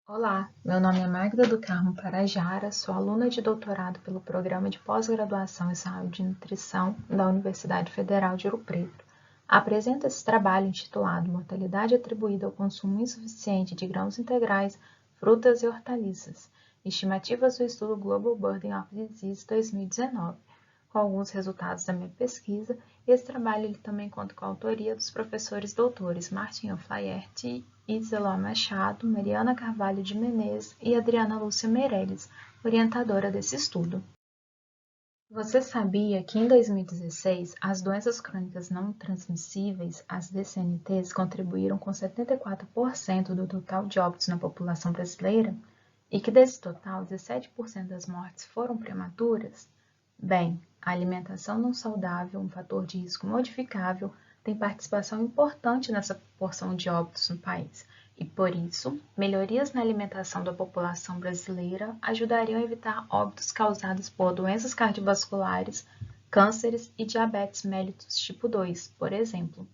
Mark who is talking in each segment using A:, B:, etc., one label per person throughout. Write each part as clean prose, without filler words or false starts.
A: Olá, meu nome é Magda do Carmo Parajara, sou aluna de doutorado pelo Programa de Pós-Graduação em Saúde e Nutrição da Universidade Federal de Ouro Preto. Apresento esse trabalho intitulado Mortalidade atribuída ao consumo insuficiente de grãos integrais, frutas e hortaliças, estimativas do estudo Global Burden of Disease 2019, com alguns resultados da minha pesquisa, e esse trabalho ele também conta com a autoria dos professores doutores Martin Oflaherty, Iseló Machado, Mariana Carvalho de Menezes e Adriana Lúcia Meirelles, orientadora desse estudo. Você sabia que em 2016 as doenças crônicas não transmissíveis, as DCNTs, contribuíram com 74% do total de óbitos na população brasileira? E que desse total, 17% das mortes foram prematuras? Bem, a alimentação não saudável, um fator de risco modificável, tem participação importante nessa proporção de óbitos no país. E por isso, melhorias na alimentação da população brasileira ajudariam a evitar óbitos causados por doenças cardiovasculares, cânceres e diabetes mellitus tipo 2, por exemplo.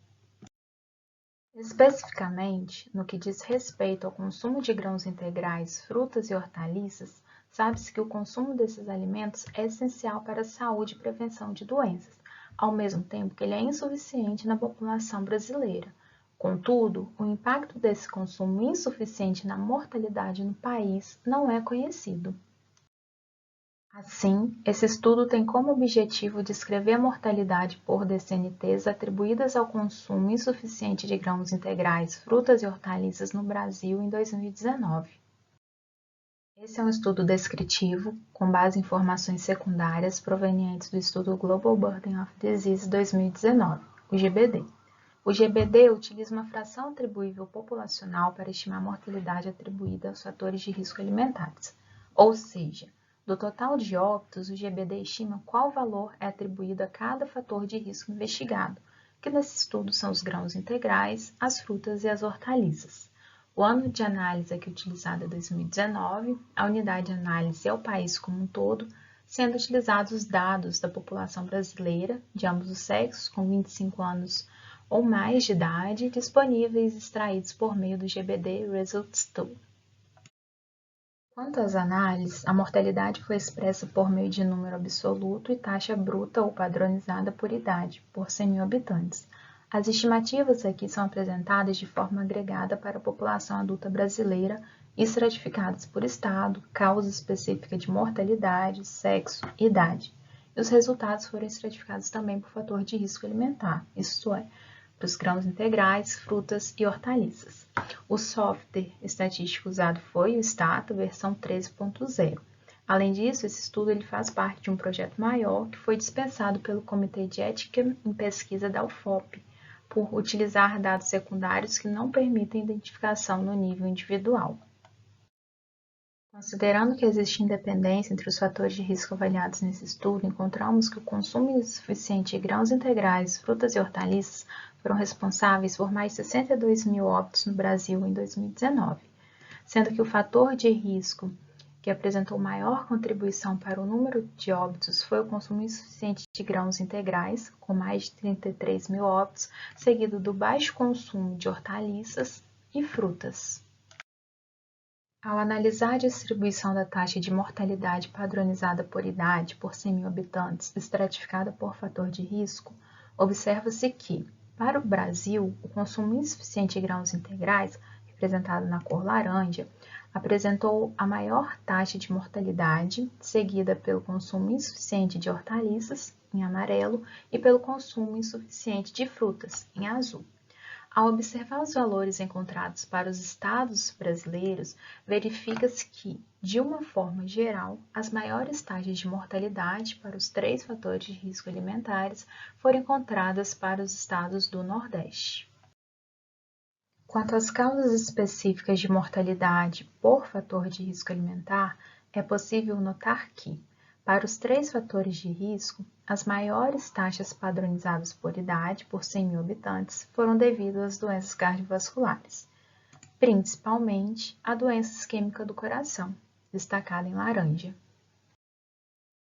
A: Especificamente, no que diz respeito ao consumo de grãos integrais, frutas e hortaliças, sabe-se que o consumo desses alimentos é essencial para a saúde e prevenção de doenças, ao mesmo tempo que ele é insuficiente na população brasileira. Contudo, o impacto desse consumo insuficiente na mortalidade no país não é conhecido. Assim, esse estudo tem como objetivo descrever a mortalidade por DCNTs atribuídas ao consumo insuficiente de grãos integrais, frutas e hortaliças no Brasil em 2019. Esse é um estudo descritivo, com base em informações secundárias provenientes do estudo Global Burden of Disease 2019, o GBD. O GBD utiliza uma fração atribuível populacional para estimar a mortalidade atribuída aos fatores de risco alimentares, ou seja, do total de óbitos, o GBD estima qual valor é atribuído a cada fator de risco investigado, que nesse estudo são os grãos integrais, as frutas e as hortaliças. O ano de análise aqui utilizado é 2019, a unidade de análise é o país como um todo, sendo utilizados os dados da população brasileira, de ambos os sexos, com 25 anos ou mais de idade, disponíveis e extraídos por meio do GBD Results Tool. Quanto às análises, a mortalidade foi expressa por meio de número absoluto e taxa bruta ou padronizada por idade, por 100.000 habitantes. As estimativas aqui são apresentadas de forma agregada para a população adulta brasileira, estratificadas por estado, causa específica de mortalidade, sexo e idade. E os resultados foram estratificados também por fator de risco alimentar, isto é, para os grãos integrais, frutas e hortaliças. O software estatístico usado foi o Stata, versão 13.0. Além disso, esse estudo ele faz parte de um projeto maior que foi dispensado pelo Comitê de Ética em Pesquisa da UFOP, por utilizar dados secundários que não permitem identificação no nível individual. Considerando que existe independência entre os fatores de risco avaliados nesse estudo, encontramos que o consumo insuficiente de grãos integrais, frutas e hortaliças foram responsáveis por mais de 62.000 óbitos no Brasil em 2019, sendo que o fator de risco que apresentou maior contribuição para o número de óbitos foi o consumo insuficiente de grãos integrais, com mais de 33.000 óbitos, seguido do baixo consumo de hortaliças e frutas. Ao analisar a distribuição da taxa de mortalidade padronizada por idade por 100.000 habitantes, estratificada por fator de risco, observa-se que, para o Brasil, o consumo insuficiente de grãos integrais, representado na cor laranja, apresentou a maior taxa de mortalidade, seguida pelo consumo insuficiente de hortaliças, em amarelo, e pelo consumo insuficiente de frutas, em azul. Ao observar os valores encontrados para os estados brasileiros, verifica-se que, de uma forma geral, as maiores taxas de mortalidade para os 3 fatores de risco alimentares foram encontradas para os estados do Nordeste. Quanto às causas específicas de mortalidade por fator de risco alimentar, é possível notar que, para os 3 fatores de risco, as maiores taxas padronizadas por idade por 100.000 habitantes foram devidas às doenças cardiovasculares, principalmente a doença isquêmica do coração, destacada em laranja.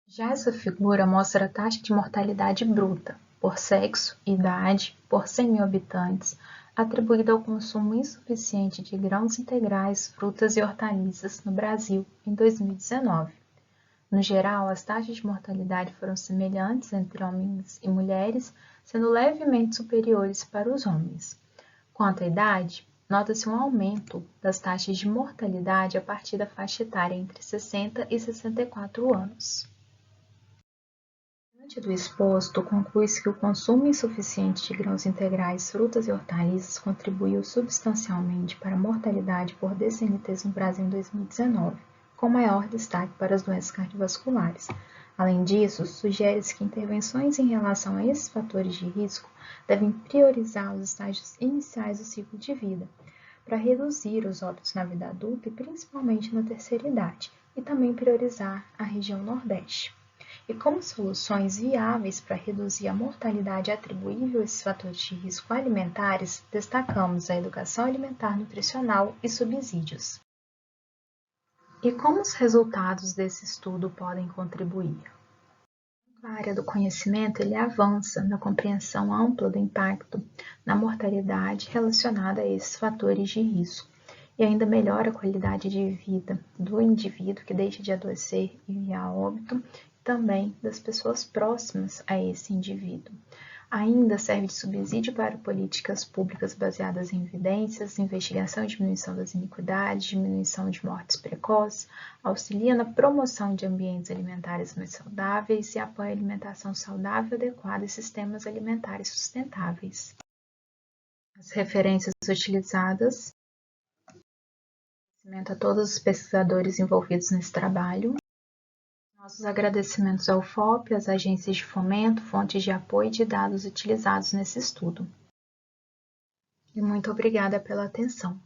A: Já essa figura mostra a taxa de mortalidade bruta, por sexo, idade, por 100.000 habitantes, atribuído ao consumo insuficiente de grãos integrais, frutas e hortaliças no Brasil em 2019. No geral, as taxas de mortalidade foram semelhantes entre homens e mulheres, sendo levemente superiores para os homens. Quanto à idade, nota-se um aumento das taxas de mortalidade a partir da faixa etária entre 60 e 64 anos. Diante do exposto, conclui-se que o consumo insuficiente de grãos integrais, frutas e hortaliças contribuiu substancialmente para a mortalidade por DCNTs no Brasil em 2019, com maior destaque para as doenças cardiovasculares. Além disso, sugere-se que intervenções em relação a esses fatores de risco devem priorizar os estágios iniciais do ciclo de vida, para reduzir os óbitos na vida adulta e principalmente na terceira idade, e também priorizar a região Nordeste. E como soluções viáveis para reduzir a mortalidade atribuível a esses fatores de risco alimentares, destacamos a educação alimentar nutricional e subsídios. E como os resultados desse estudo podem contribuir? A área do conhecimento ele avança na compreensão ampla do impacto na mortalidade relacionada a esses fatores de risco e ainda melhora a qualidade de vida do indivíduo que deixa de adoecer e vir a óbito, também das pessoas próximas a esse indivíduo. Ainda serve de subsídio para políticas públicas baseadas em evidências, investigação e diminuição das iniquidades, diminuição de mortes precoces, auxilia na promoção de ambientes alimentares mais saudáveis e apoia a alimentação saudável, adequada e sistemas alimentares sustentáveis. As referências utilizadas, agradecimento a todos os pesquisadores envolvidos nesse trabalho. Nossos agradecimentos ao FOP, às agências de fomento, fontes de apoio e de dados utilizados nesse estudo. E muito obrigada pela atenção.